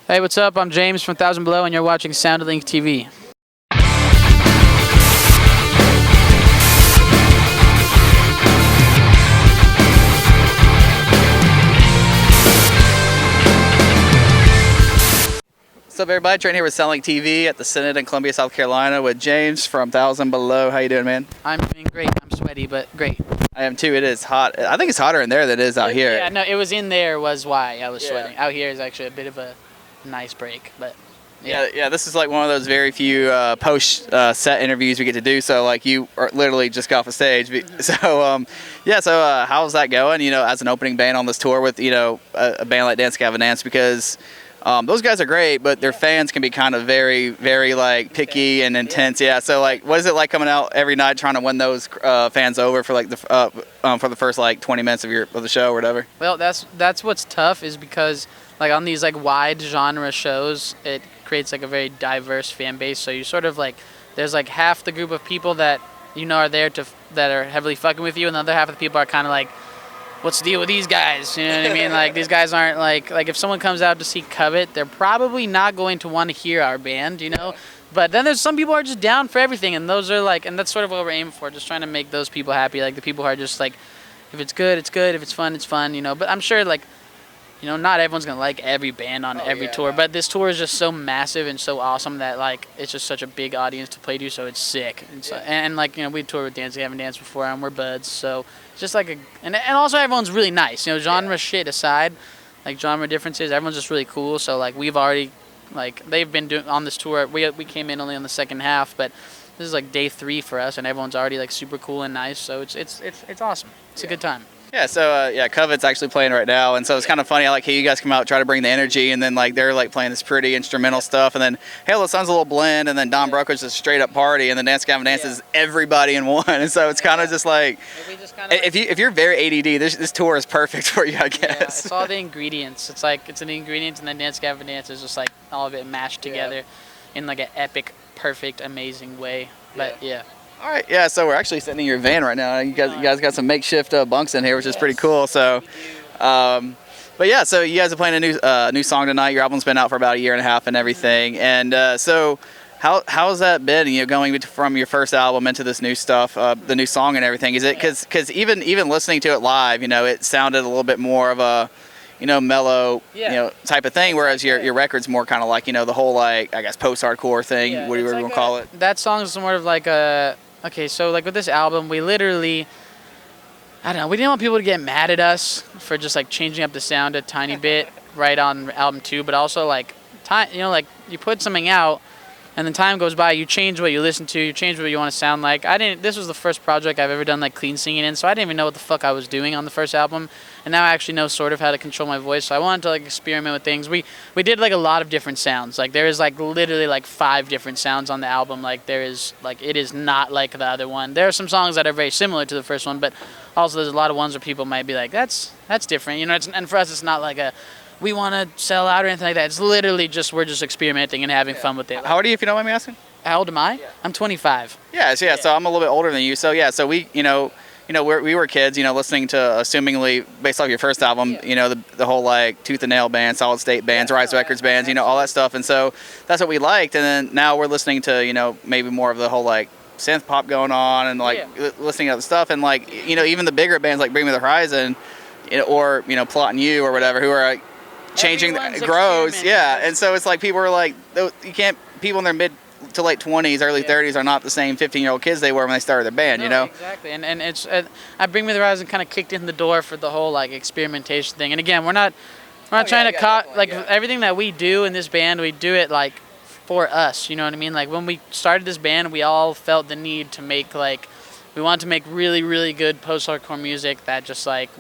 Hey, what's up? I'm James from 1000 Below, and you're watching SoundlinkTV. What's up, everybody? Trent here with SoundlinkTV at the Synod in Columbia, South Carolina with James from 1000 Below. How you doing, man? I'm doing great. I'm sweaty, but great. I am too. It is hot. I think it's hotter in there than it is out here. Yeah, no, it was in there was why I was sweating. Out here is actually a bit of a nice break, but yeah. This is like one of those very few post set interviews we get to do. So like you are literally just got off the stage. So how's that going? You know, as an opening band on this tour with a band like Dance Gavin Dance, because those guys are great, but their fans can be kind of very, very like picky and intense. Yeah. So like, what is it like coming out every night trying to win those fans over for like for the first like 20 minutes of the show or whatever? Well, that's what's tough, is because like on these like wide genre shows, it creates like a very diverse fan base. So you sort of like, there's like half the group of people that are there that are heavily fucking with you, and the other half of the people are kind of like, what's the deal with these guys? You know what I mean? Like, these guys aren't like if someone comes out to see Covet, they're probably not going to want to hear our band, But then there's some people who are just down for everything, and those are like, and that's sort of what we're aiming for, just trying to make those people happy. Like the people who are just like, if it's good, it's good. If it's fun, it's fun, But I'm sure like, not everyone's going to like every band on every tour, but this tour is just so massive and so awesome that like, it's just such a big audience to play to, so it's sick. And like, we toured with Dance Gavin Dance before, and we're buds, so it's just like and also everyone's really nice, genre shit aside, like genre differences, everyone's just really cool. So like, we've already, like, they've been doing on this tour, we came in only on the second half, but this is like day 3 for us, and everyone's already like super cool and nice, so it's awesome. It's a good time. Yeah, so Covet's actually playing right now, and so it's kind of funny. I like how you guys come out, try to bring the energy, and then like they're like playing this pretty instrumental stuff, and then Halo Sun's a little blend, and then Don Broker's a straight up party, and then Dance Gavin Dance is everybody in one, and so it's kind of just like, if you're very ADD, this tour is perfect for you, I guess. Yeah, it's all the ingredients. It's like it's an ingredient, and then Dance Gavin Dance is just like all of it mashed together in like an epic, perfect, amazing way. But yeah. All right, yeah, so we're actually sitting in your van right now. You guys got some makeshift bunks in here, which is pretty cool. So, but yeah, so you guys are playing a new song tonight. Your album's been out for about a year and a half and everything. And so how's that been, going from your first album into this new stuff, the new song and everything? Is it, because even listening to it live, it sounded a little bit more of a, mellow, type of thing, whereas your record's more kind of like, the whole, like, I guess, post-hardcore thing, whatever you want to call it. That song is sort of like a... Okay, so like with this album, we literally, I don't know, we didn't want people to get mad at us for just like changing up the sound a tiny bit right on album 2, but also like time, like you put something out and then time goes by, you change what you listen to, you change what you want to sound like. This was the first project I've ever done like clean singing in, so I didn't even know what the fuck I was doing on the first album, and now I actually know sort of how to control my voice, so I wanted to like experiment with things. We did like a lot of different sounds. Like there is like literally like 5 different sounds on the album. Like there is like, it is not like the other one. There are some songs that are very similar to the first one, but also there's a lot of ones where people might be like, that's different, and for us it's not like we want to sell out or anything like that. It's literally just, we're just experimenting and having fun with it. How old are you, if you don't mind me asking? How old am I? Yeah. I'm 25. Yeah, so I'm a little bit older than you. So so we, we were kids, listening to, assumingly, based off your first album, the whole like Tooth and Nail band, Solid State bands, Rise Records bands, all that stuff. And so that's what we liked. And then now we're listening to, maybe more of the whole like synth pop going on, and like listening to other stuff. And like, even the bigger bands like Bring Me the Horizon, or, Plotting You or whatever, who are like, changing grows, and so it's like people are like, people in their mid to late 20s, early 30s are not the same 15-year-old kids they were when they started their band, Exactly, and it's I Bring Me the Horizon kind of kicked in the door for the whole like experimentation thing. And again, we're not trying to everything that we do in this band, we do it like for us, you know what I mean? Like when we started this band, we all felt the need to make we wanted to make really, really good post-hardcore music that just like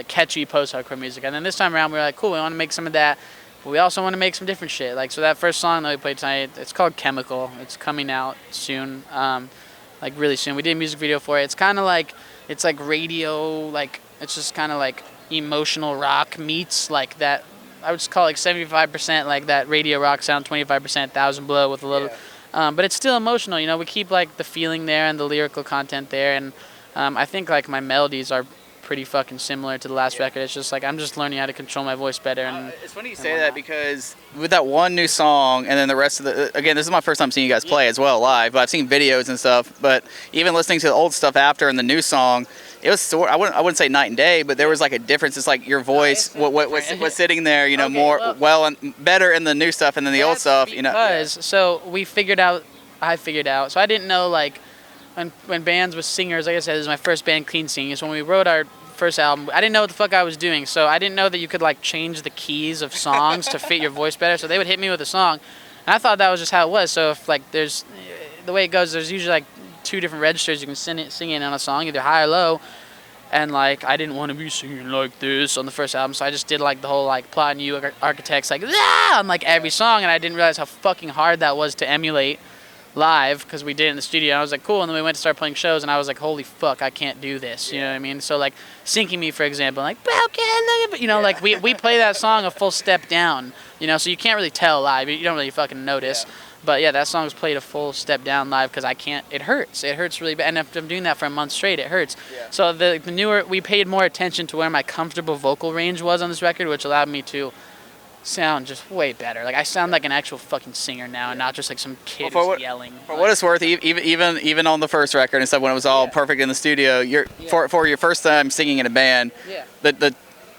catchy post-hardcore music. And then this time around, we were like, cool, we want to make some of that, but we also want to make some different shit. Like, so that first song that we played tonight, it's called Chemical. It's coming out soon, like really soon. We did a music video for it. It's kind of like, it's like radio, like, it's just kind of like emotional rock meets like that. I would just call it like 75% like that radio rock sound, 25% 1000 Below with a little... but it's still emotional, we keep like the feeling there and the lyrical content there, and I think like my melodies are pretty fucking similar to the last record. It's just like I'm just learning how to control my voice better. And it's funny you say that because with that one new song and then the rest of the, again, this is my first time seeing you guys play as well live, but I've seen videos and stuff. But even listening to the old stuff after and the new song, it was I wouldn't say night and day, but there was like a difference. It's like your voice was sitting there, you know, okay, more well and better in the new stuff and then the old stuff, you know. Because so I figured out. So I didn't know like when bands with singers. Like I said, this is my first band, Clean Singing. So when we wrote our first album, I didn't know what the fuck I was doing. So I didn't know that you could like change the keys of songs to fit your voice better. So they would hit me with a song, and I thought that was just how it was. So if like there's the way it goes, there's usually like 2 different registers you can sing in on a song, either high or low. And like I didn't want to be singing like this on the first album, so I just did like the whole like Plot and You, Architects, like on like every song, and I didn't realize how fucking hard that was to emulate live because we did it in the studio. I was like, cool, and then we went to start playing shows, and I was like, holy fuck, I can't do this. You know what I mean? So like Sinking Me, for example, like broken, you know, like we play that song a full step down, you know, so you can't really tell live. You don't really fucking notice. Yeah. But yeah, that song's played a full step down live because I can't. It hurts. It hurts really bad. And if I'm doing that for a month straight, it hurts. Yeah. So the newer, we paid more attention to where my comfortable vocal range was on this record, which allowed me to sound just way better. Like I sound like an actual fucking singer now, and not just like some kid who's yelling. For what it's worth, even on the first record and stuff, when it was all perfect in the studio, for your first time singing in a band,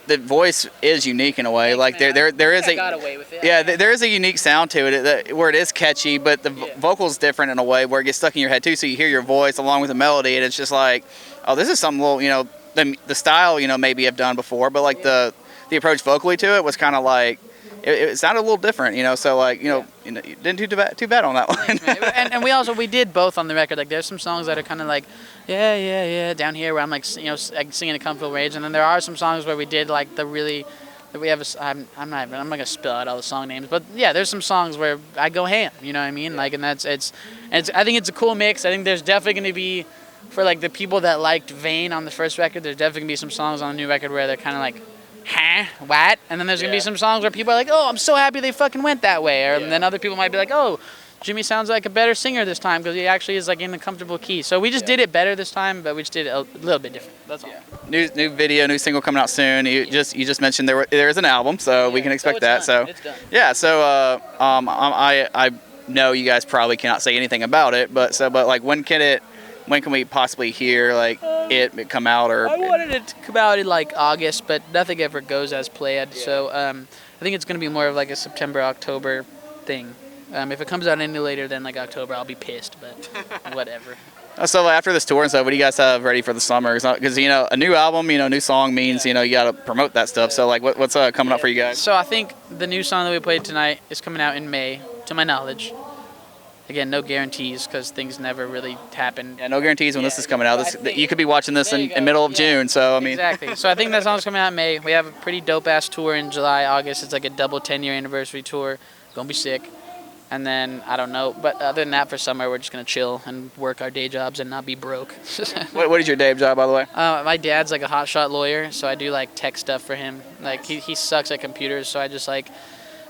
the voice is unique in a way. Like there is a got away with it. Yeah, there is a unique sound to it where it is catchy, but the vocal's different in a way where it gets stuck in your head too. So you hear your voice along with the melody, and it's just like, oh, this is something little, you know, the style, you know, maybe I've done before, but like the approach vocally to it was kind of like. It sounded a little different, you know. So like, you know, you didn't do too bad on that one. Thanks, and we did both on the record. Like, there's some songs that are kind of like, yeah, down here where I'm like, you know, like singing a comfortable range, and then there are some songs where we did like the really, that we have. I'm not gonna spell out all the song names, but yeah, there's some songs where I go ham. You know what I mean? Like, and it's I think it's a cool mix. I think there's definitely gonna be, for like the people that liked Vain on the first record, there's definitely gonna be some songs on the new record where they're kind of like, huh? What? And then there's going to be some songs where people are like, oh, I'm so happy they fucking went that way. Or then other people might be like, oh, Jimmy sounds like a better singer this time because he actually is like in a comfortable key. So we just did it better this time, but we just did it a little bit different. That's all. New video, new single coming out soon. You just mentioned there is an album, so we can expect that. So it's done. Yeah, so I know you guys probably cannot say anything about it, but like when can we possibly hear like it come out? Or I wanted it to come out in like August, but nothing ever goes as planned. Yeah. So I think it's going to be more of like a September, October thing. If it comes out any later than like October, I'll be pissed, but whatever. So after this tour and stuff, what do you guys have ready for the summer? Because you know, a new album, you know, new song means you know you got to promote that stuff. So like, what's coming up for you guys? So I think the new song that we played tonight is coming out in May, to my knowledge. Again, no guarantees because things never really happen. Yeah, no guarantees when this is coming out. You could be watching this in middle of June, so I mean. Exactly. So I think that song's coming out in May. We have a pretty dope-ass tour in July, August. It's like a double 10-year anniversary tour. Gonna be sick. And then, I don't know. But other than that, for summer, we're just gonna chill and work our day jobs and not be broke. What is your day job, by the way? My dad's like a hotshot lawyer, so I do like tech stuff for him. Like he sucks at computers, so I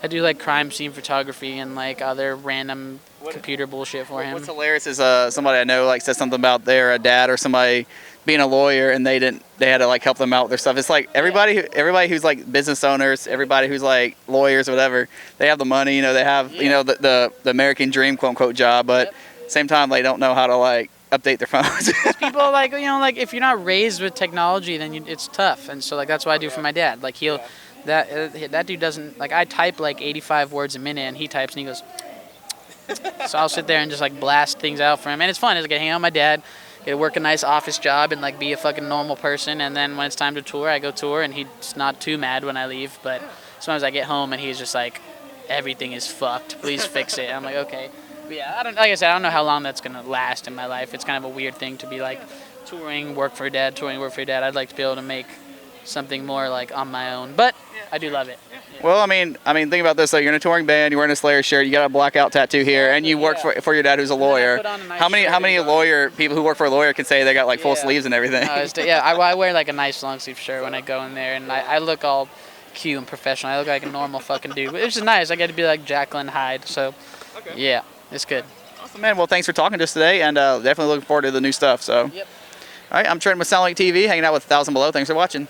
do like crime scene photography and like other random computer bullshit for him. What's hilarious is somebody I know like said something about their dad or somebody being a lawyer and they had to like help them out with their stuff. It's like everybody who's like business owners, everybody who's like lawyers or whatever, they have the money, you know, they have you know the American dream quote unquote job, but at the same time they don't know how to like update their phones. People like, you know, like if you're not raised with technology, then it's tough, and so like that's what I do for my dad. Like that dude doesn't, like, I type like 85 words a minute and he types and he goes. So I'll sit there and just like blast things out for him, and it's fun. It's like I hang out with my dad, get to work a nice office job and like be a fucking normal person, and then when it's time to tour, I go tour, and he's not too mad when I leave, but sometimes I get home and he's just like, everything is fucked, please fix it. I'm like, okay. But yeah, like I said, I don't know how long that's gonna last in my life. It's kind of a weird thing to be like touring, work for your dad. I'd like to be able to make something more like on my own, but I do love it. Yeah. Well, I mean, think about this. Like, you're in a touring band, you're wearing a Slayer shirt, you got a blackout tattoo here, and you work for your dad, who's a lawyer. How many lawyer people who work for a lawyer can say they got like full sleeves and everything? I wear like a nice long sleeve shirt when I go in there, and I look all cute and professional. I look like a normal fucking dude, which is nice. I get to be like Jacqueline Hyde, so yeah, it's good. Awesome, man. Well, thanks for talking to us today, and definitely looking forward to the new stuff. So. Yep. All right, I'm Trent with SoundlinkTV, hanging out with 1000 Below. Thanks for watching.